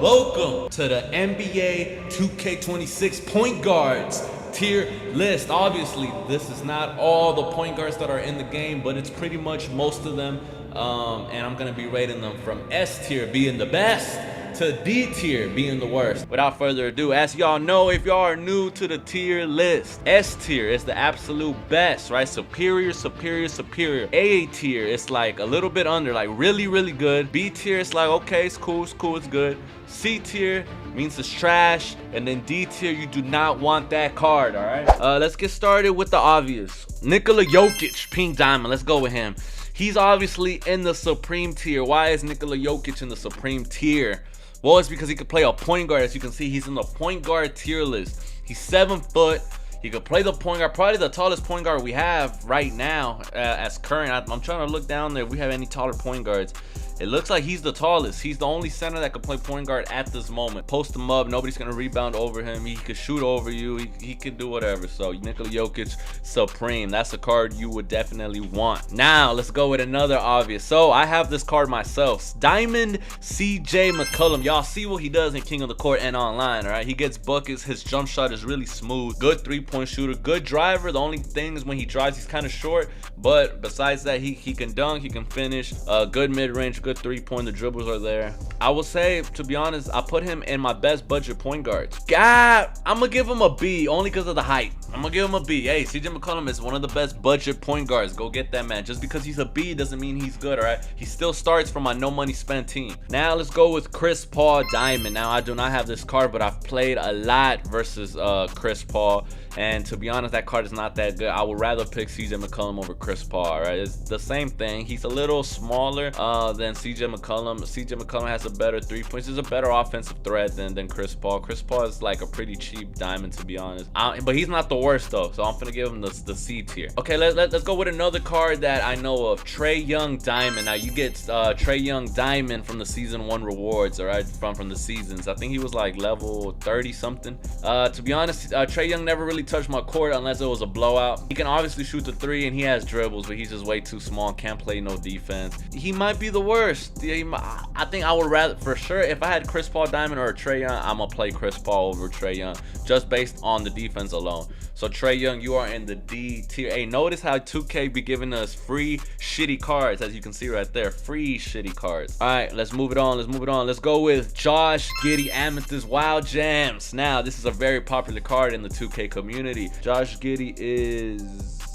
Welcome to the NBA 2K26 point guards tier list. Obviously, this is not all the point guards that are in the game, but it's pretty much most of them. And I'm gonna be rating them from S tier being the best to D tier being the worst. Without further ado, as y'all know, if y'all are new to the tier list, S tier is the absolute best, right? Superior, superior, superior. A tier is like a little bit under, like really, really good. B tier is like, okay, it's cool, it's good. C tier means it's trash, and then D tier, you do not want that card. All right, let's get started with the obvious. Nikola Jokic, pink diamond. Let's go with him. He's obviously in the supreme tier. Why is Nikola Jokic in the supreme tier? Well, it's because he could play a point guard. As you can see, he's in the point guard tier list. He's 7 foot. He could play the point guard, probably the tallest point guard we have right now as current. I'm trying to look down there if we have any taller point guards. It looks like he's the tallest. He's the only center that can play point guard at this moment. Post him up, nobody's gonna rebound over him. He could shoot over you. He can do whatever. So Nikola Jokic, supreme. That's a card you would definitely want. Now let's go with another obvious. So I have this card myself. Diamond CJ McCollum. Y'all see what he does in King of the Court and online, all right? He gets buckets. His jump shot is really smooth. Good three-point shooter. Good driver. The only thing is when he drives, he's kind of short. But besides that, he can dunk. He can finish. Good mid-range. Good three-point. The dribbles are there. I will say, to be honest, I put him in my best budget point guards. God, I'm gonna give him a B only because of the height. I'm gonna give him a B. Hey, CJ McCollum is one of the best budget point guards. Go get that man. Just because he's a B doesn't mean he's good, all right? He still starts from my no money spent team. Now let's go with Chris Paul Diamond. Now I do not have this card, but I've played a lot versus Chris Paul. And to be honest, that card is not that good. I would rather pick CJ McCollum over Chris Paul, right? It's the same thing. He's a little smaller than CJ McCollum. CJ McCollum has a better 3 points. He's a better offensive threat than Chris Paul. Chris Paul is like a pretty cheap diamond, to be honest. But he's not the worst, though. So I'm gonna give him the C tier. Okay, let's go with another card that I know of. Trae Young Diamond. Now you get Trae Young Diamond from the season 1 rewards, all right? From the seasons. I think he was like level 30 something. To be honest, Trae Young never really touched my court unless it was a blowout. He can obviously shoot the 3 and he has dribbles, but he's just way too small, can't play no defense. He might be the worst. I think I would rather, for sure, if I had Chris Paul Diamond or Trae Young, I'm gonna play Chris Paul over Trae Young just based on the defense alone. So Trae Young, you are in the D tier. Hey, notice how 2K be giving us free shitty cards, as you can see right there. Free shitty cards. All right, let's move it on. Let's go with Josh Giddey Amethyst Wild Gems. Now, this is a very popular card in the 2K community. Josh Giddey is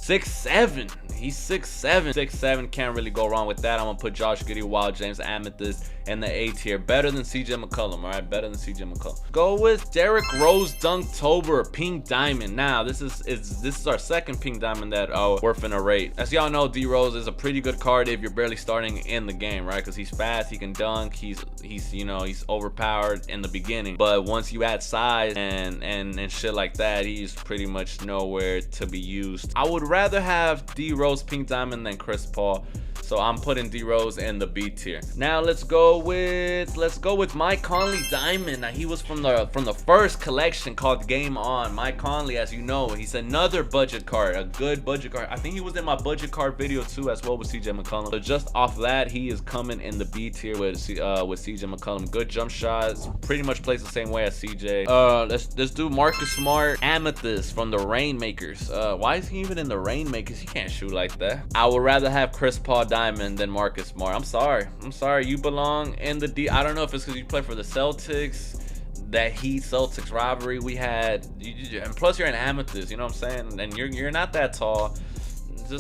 6'7". He's 6'7". 6'7", can't really go wrong with that. I'm gonna put Josh Giddey, Wild James, Amethyst in the A tier. Better than CJ McCollum, all right? Better than CJ McCollum. Go with Derrick Rose Dunktober, pink diamond. Now, this is our second pink diamond that we're finna rate. As y'all know, D Rose is a pretty good card if you're barely starting in the game, right? Because he's fast, he can dunk, he's overpowered in the beginning. But once you add size and shit like that, he's pretty much nowhere to be used. I would rather have D Rose pink diamond than Chris Paul, so I'm putting D Rose in the B tier. Now let's go with Mike Conley Diamond. Now he was from the first collection called Game On. Mike Conley, as you know, he's another budget card, a good budget card. I think he was in my budget card video too, as well with CJ McCollum. So just off that, he is coming in the B tier with CJ McCollum. Good jump shots, pretty much plays the same way as CJ. Let's do Marcus Smart Amethyst from the Rainmakers. Why is he even in the Rainmakers? He can't shoot like that. I would rather have Chris Paul Diamond than Marcus Smart. I'm sorry, you belong in the D. I don't know if it's because you play for the Celtics, that Heat Celtics rivalry we had, and plus you're an Amethyst, you know what I'm saying, and you're not that tall.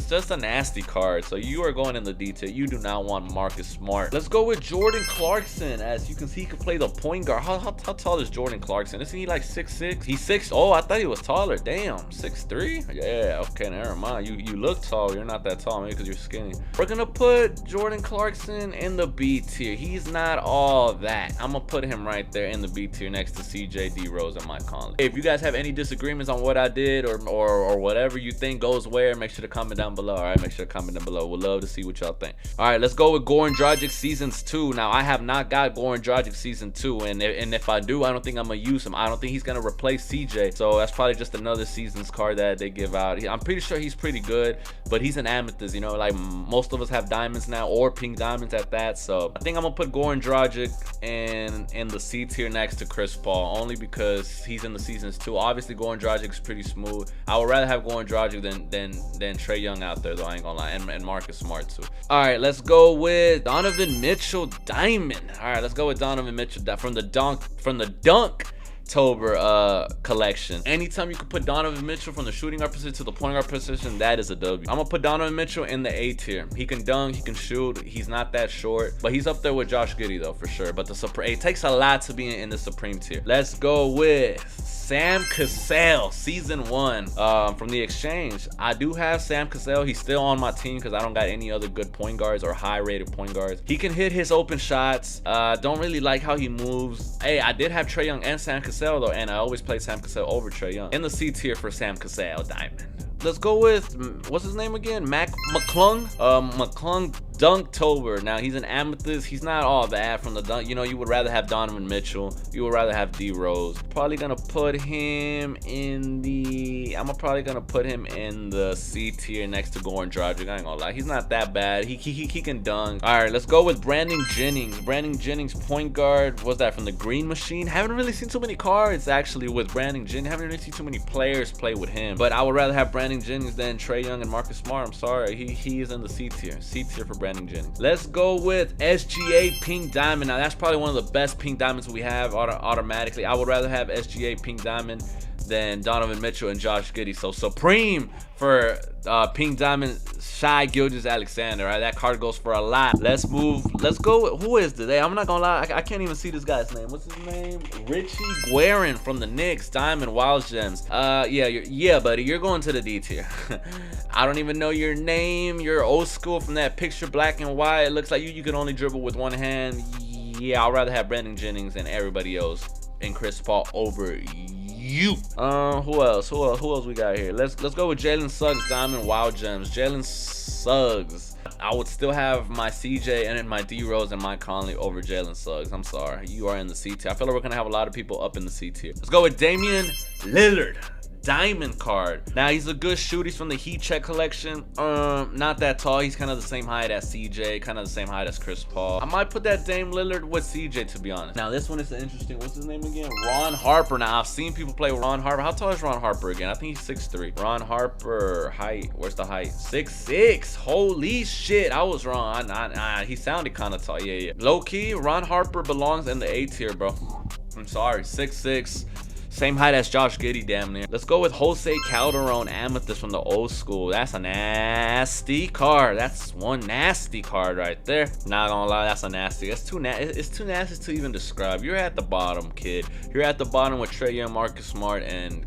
Just a nasty card. So you are going in the detail. You do not want Marcus Smart. Let's go with Jordan Clarkson. As you can see, he can play the point guard. How tall is Jordan Clarkson? Isn't he like 6'6"? He's 6. Oh, I thought he was taller. Damn, 6'3". Yeah, okay, never mind. You look tall. You're not that tall, maybe because you're skinny. We're gonna put Jordan Clarkson in the B tier. He's not all that. I'm gonna put him right there in the B tier next to CJ, D Rose, and Mike Conley. If you guys have any disagreements on what I did or whatever you think goes where, make sure to comment comment down below. All right, make sure to comment down below. We'd love to see what y'all think. All right, let's go with Goran Dragic Seasons 2. Now, I have not got Goran Dragic Season 2, and if I do, I don't think I'm going to use him. I don't think he's going to replace CJ, so that's probably just another Seasons card that they give out. I'm pretty sure he's pretty good, but he's an amethyst, you know, like most of us have diamonds now, or pink diamonds at that. So I think I'm going to put Goran Dragic in the C tier next to Chris Paul, only because he's in the Seasons 2. Obviously, Goran Dragic is pretty smooth. I would rather have Goran Dragic than Trae Young out there, though, I ain't gonna lie, and Marcus Smart too. All right, let's go with Donovan Mitchell Diamond. All right, let's go with Donovan Mitchell from the Dunktober collection. Anytime you can put Donovan Mitchell from the shooting guard position to the point guard position, that is a W. I'm gonna put Donovan Mitchell in the A tier. He can dunk, he can shoot, he's not that short, but he's up there with Josh Giddey though, for sure. But it takes a lot to be in the Supreme tier. Let's go with Sam Cassell, Season 1 from the Exchange. I do have Sam Cassell. He's still on my team because I don't got any other good point guards or high-rated point guards. He can hit his open shots. Don't really like how he moves. Hey, I did have Trae Young and Sam Cassell, though, and I always played Sam Cassell over Trae Young. In the C tier for Sam Cassell Diamond. Let's go with, what's his name again? McClung? McClung Dunktober. Now, he's an amethyst. He's not all bad from the dunk. You know, you would rather have Donovan Mitchell. You would rather have D Rose. Probably gonna put him in the, probably gonna put him in the C tier next to Goran Dragic. I ain't gonna lie. He's not that bad. He can dunk. All right, let's go with Brandon Jennings. Brandon Jennings, point guard. What's that, from the Green Machine? Haven't really seen too many cards, actually, with Brandon Jennings. Haven't really seen too many players play with him. But I would rather have Brandon Jennings than Trae Young and Marcus Smart. I'm sorry. He is in the C tier. C tier for Brandon Jennings. Let's go with SGA Pink Diamond. Now, that's probably one of the best pink diamonds we have automatically. I would rather have SGA Pink Diamond than Donovan Mitchell and Josh Giddey. So Supreme for Pink Diamond, Shai Gilgeous-Alexander. Right, that card goes for a lot. Let's move. Let's go with, who is today? I'm not gonna lie, I can't even see this guy's name. What's his name? Richie Guerin from the Knicks, Diamond Wild Gems. Yeah, buddy, you're going to the D tier. I don't even know your name. You're old school from that picture, black and white. It looks like you can only dribble with one hand. Yeah, I'd rather have Brandon Jennings and everybody else and Chris Paul over you. Who else we got here? Let's go with Jalen Suggs, Diamond Wild Gems. Jalen Suggs. I would still have my CJ and my D Rose and Mike Conley over Jalen Suggs. I'm sorry, you are in the C tier. I feel like we're gonna have a lot of people up in the C tier. Let's go with Damian Lillard. Diamond card. Now, he's a good shooter. He's from the Heat Check collection. Not that tall. He's kind of the same height as CJ, kind of the same height as Chris Paul. I might put that Dame Lillard with CJ, to be honest. Now, this one is an interesting, what's his name again? Ron Harper. Now, I've seen people play Ron Harper. How tall is Ron Harper again? I think he's 6'3". Ron Harper height, where's the height? 6'6". Holy shit, I was wrong. He sounded kind of tall. Yeah. Low key, Ron Harper belongs in the A tier, bro. I'm sorry, 6'6". Same height as Josh Giddey, damn near. Let's go with Jose Calderon Amethyst from the old school. That's a nasty card. That's one nasty card right there. Not gonna lie, that's a nasty. It's too nasty to even describe. You're at the bottom, kid. You're at the bottom with Trae Young, Marcus Smart, and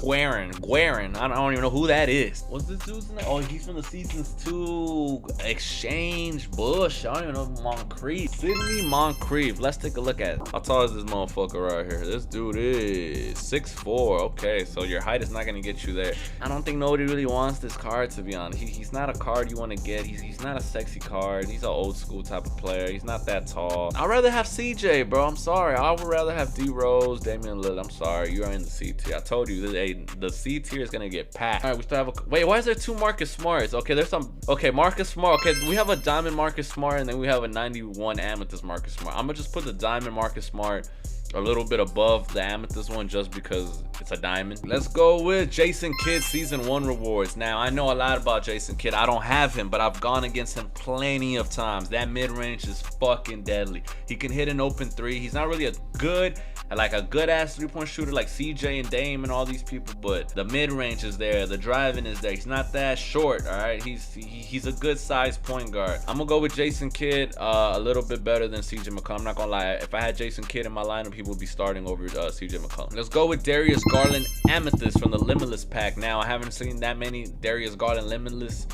Guerin. I don't even know who that is. What's this dude's name? Oh, he's from the Seasons 2 Exchange Bush. I don't even know Moncrief. Sidney Moncrief. Let's take a look at it. How tall is this motherfucker right here? This dude is 6'4". Okay, so your height is not gonna get you there. I don't think nobody really wants this card, to be honest. He's not a card you want to get. He's not a sexy card. He's an old school type of player. He's not that tall. I'd rather have CJ, bro. I'm sorry. I would rather have D Rose, Damian Lillard. I'm sorry. You are in the C tier. I told you that. The C tier is gonna get packed. All right, we still have a, wait, why is there two Marcus Smarts? Okay, there's some, okay, Marcus Smart. Okay, we have a diamond Marcus Smart, and then we have a 91 amethyst Marcus Smart. I'm gonna just put the diamond Marcus Smart a little bit above the amethyst one just because it's a diamond. Let's go with Jason Kidd Season 1 rewards. Now, I know a lot about Jason Kidd. I don't have him, but I've gone against him plenty of times. That mid-range is fucking deadly. He can hit an open three. He's not really a good ass three-point shooter like CJ and Dame and all these people, but the mid-range is there. The driving is there. He's not that short, all right? He's a good size point guard. I'm gonna go with Jason Kidd, a little bit better than CJ McCollum. I'm not gonna lie. If I had Jason Kidd in my lineup, he would be starting over CJ McCollum. Let's go with Darius Garland Amethyst from the Limitless pack. Now, I haven't seen that many Darius Garland Limitless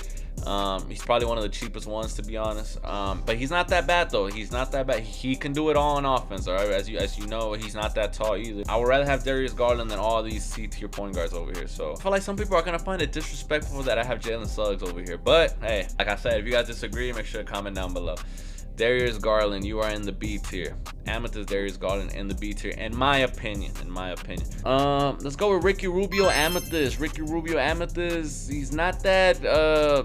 He's probably one of the cheapest ones, to be honest. But he's not that bad though. He's not that bad. He can do it all on offense. All right, as you know, he's not that tall either. I would rather have Darius Garland than all these C-tier point guards over here. So I feel like some people are gonna find it disrespectful that I have Jalen Suggs over here. But hey, like I said, if you guys disagree, make sure to comment down below. Darius Garland, you are in the B tier. Amethyst Darius Garland in the B tier, in my opinion. Let's go with Ricky Rubio Amethyst. Ricky Rubio Amethyst, he's not that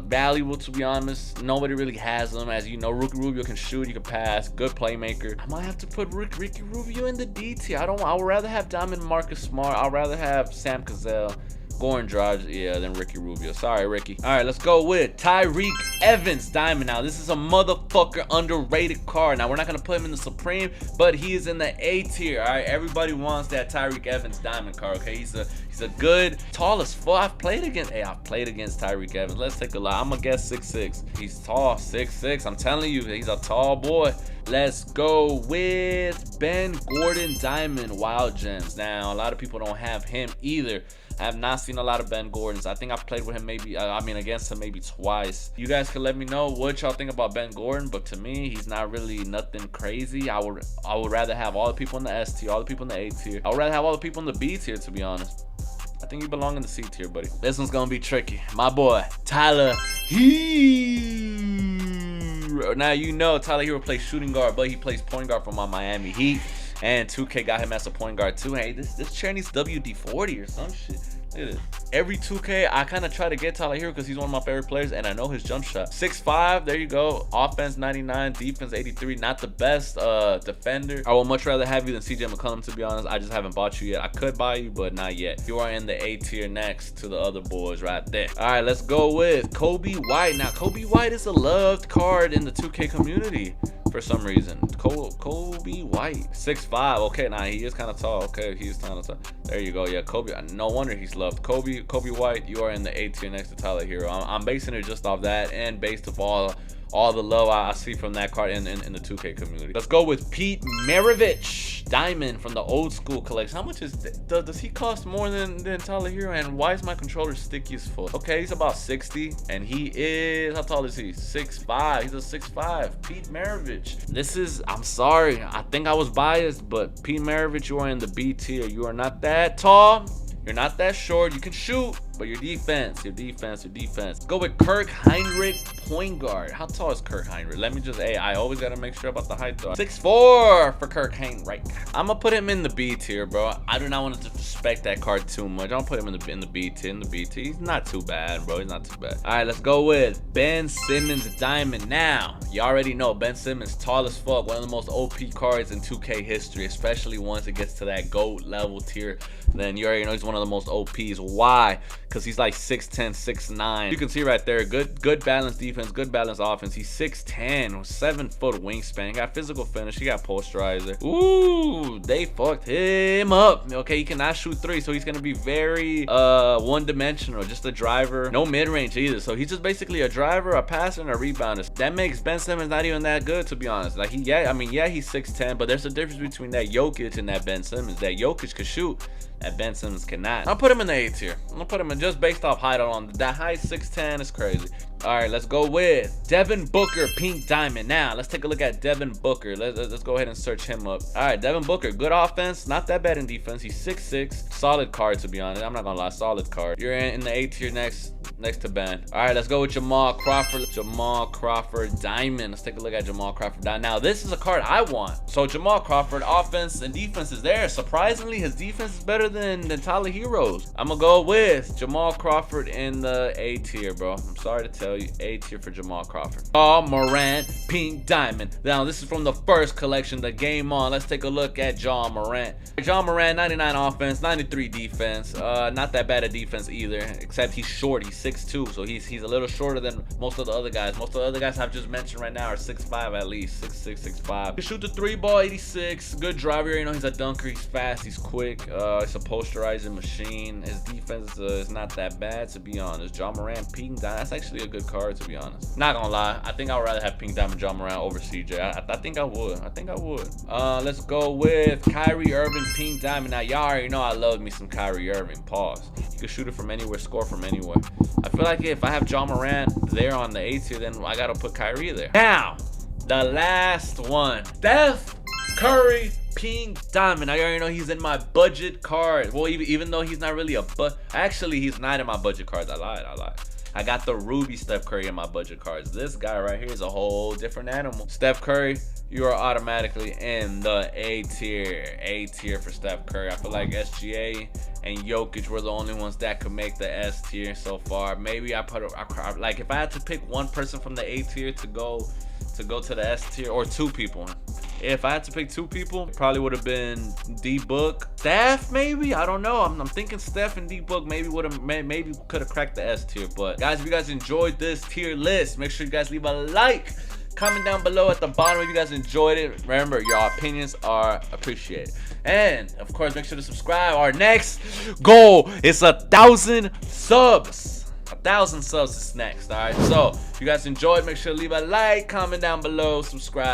valuable, to be honest. Nobody really has him. As you know, Ricky Rubio can shoot, he can pass, good playmaker. I might have to put Ricky Rubio in the D tier. I would rather have Diamond Marcus Smart. I'd rather have Sam Cassell, Goran Dragic, yeah, than Ricky Rubio. Sorry, Ricky. All right, let's go with Tyreke Evans Diamond. Now, this is a motherfucker underrated card. Now, we're not gonna put him in the Supreme, but he is in the A tier. All right, everybody wants that Tyreke Evans Diamond card. Okay, he's a good, tall as fuck. I've played against Tyreke Evans. Let's take a look. I'm gonna guess 6'6". He's tall, 6'6". I'm telling you, he's a tall boy. Let's go with Ben Gordon Diamond Wild Gems. Now, a lot of people don't have him either. I have not seen a lot of Ben Gordons. I think I've played with him against him maybe twice. You guys can let me know what y'all think about Ben Gordon, but to me, he's not really nothing crazy. I would rather have all the people in the S tier, all the people in the A tier. I would rather have all the people in the B tier, to be honest. I think you belong in the C tier, buddy. This one's gonna be tricky. My boy, Tyler Hero. Now, you know Tyler Hero plays shooting guard, but he plays point guard for my Miami Heat. And 2K got him as a point guard too. Hey, this chair needs WD-40 or some shit. Look at this. Every 2K, I kind of try to get Tyler Hero because he's one of my favorite players, and I know his jump shot. 6'5", there you go. Offense 99, defense 83. Not the best defender. I would much rather have you than CJ McCollum, to be honest. I just haven't bought you yet. I could buy you, but not yet. You are in the A tier next to the other boys right there. All right, let's go with Kobe White. Now, Kobe White is a loved card in the 2K community for some reason. Kobe White, 6'5". Okay, nah, he is kind of tall. Okay, he is kind of tall. There you go. Yeah, Kobe. No wonder he's loved. Kobe White, you are in the A tier next to Tyler Hero. I'm basing it just off that and based off all the love I see from that card in the 2K community. Let's go with Pete Maravich Diamond from the old school collection. How much does he cost more than Tyler Hero? And why is my controller sticky as fuck? Okay, he's about 60, and he is, how tall is he? 6'5". He's a 6'5". Pete Maravich. This is, I'm sorry, I think I was biased, but Pete Maravich, you are in the B tier. You are not that tall. You're not that short. You can shoot, but your defense. Go with Kirk Heinrich, point guard. How tall is Kirk Heinrich? Let me just, hey, I always gotta make sure about the height though. 6'4" for Kirk Heinrich. I'm gonna put him in the B tier, bro. I do not want to disrespect that card too much. Don't put him in the B tier. He's not too bad, bro. He's not too bad. All right, let's go with Ben Simmons Diamond. Now, you already know Ben Simmons, tall as fuck. One of the most OP cards in 2K history, especially once it gets to that GOAT level tier. Then you already know he's one of the most OPs. Why? Because he's like 6'10", 6'9". You can see right there, good balanced defense, good balanced offense. He's 6'10", 7-foot wingspan. He got physical finish. He got posterizer. Ooh, they fucked him up. Okay, he cannot shoot three, so he's gonna be very one-dimensional. Just a driver, no mid-range either. So he's just basically a driver, a passer, and a rebounder. That makes Ben Simmons not even that good, to be honest. Like he's 6'10", but there's a difference between that Jokic and that Ben Simmons. That Jokic could shoot, that Ben Simmons cannot. I'll put him in the A tier. I'm gonna put him in just based off height alone. That height, 6'10", is crazy. All right, let's go with Devin Booker Pink Diamond. Now, let's take a look at Devin Booker. Let's go ahead and search him up. All right, Devin Booker, good offense, not that bad in defense. He's 6'6", solid card, to be honest. I'm not gonna lie, solid card. You're in the A tier next to Ben. All right, let's go with Jamal Crawford. Jamal Crawford Diamond. Let's take a look at Jamal Crawford Diamond. Now, this is a card I want. So Jamal Crawford, offense and defense is there. Surprisingly, his defense is better than Tyler Hero's. I'm gonna go with Jamal Crawford in the A tier, bro. I'm sorry to tell you, A tier for Jamal Crawford. Ja Morant Pink Diamond. Now, this is from the first collection, the Game On. Let's take a look at Ja Morant. Ja Morant, 99 offense, 93 defense. Not that bad at defense either, except he's short. He's 6'2", so he's a little shorter than most of the other guys. Most of the other guys I've just mentioned right now are 6'5" at least, 6'6", 6'5". He can shoot the three ball, 86. Good driver, you know, he's a dunker, he's fast, he's quick. It's a posterizing machine. His defense is not that bad, to be honest. Ja Morant, Pink Diamond, that's actually a good card, to be honest. Not gonna lie, I think I would rather have Pink Diamond Ja Morant over CJ. I think I would. Let's go with Kyrie Irving Pink Diamond. Now, y'all already know I love me some Kyrie Irving. Pause. could shoot it from anywhere, score from anywhere. I feel like if I have John Morant there on the A tier, then I gotta put Kyrie there. Now, the last one, Steph Curry Pink Diamond. I already know he's in my budget card. Well, even though he's not really actually he's not in my budget cards. I lied. I got the Ruby Steph Curry in my budget cards. This guy right here is a whole different animal. Steph Curry, you are automatically in the A tier. A tier for Steph Curry. I feel like SGA and Jokic were the only ones that could make the S tier so far. Maybe like if I had to pick one person from the A tier to go to the S tier, or two people. If I had to pick two people, it probably would have been D-Book. Steph, maybe? I don't know. I'm thinking Steph and D-Book maybe could have cracked the S tier. But guys, if you guys enjoyed this tier list, make sure you guys leave a like. Comment down below at the bottom if you guys enjoyed it. Remember, your opinions are appreciated. And of course, make sure to subscribe. Our next goal is 1,000 subs. 1,000 subs is next, all right? So if you guys enjoyed, make sure to leave a like, comment down below, subscribe.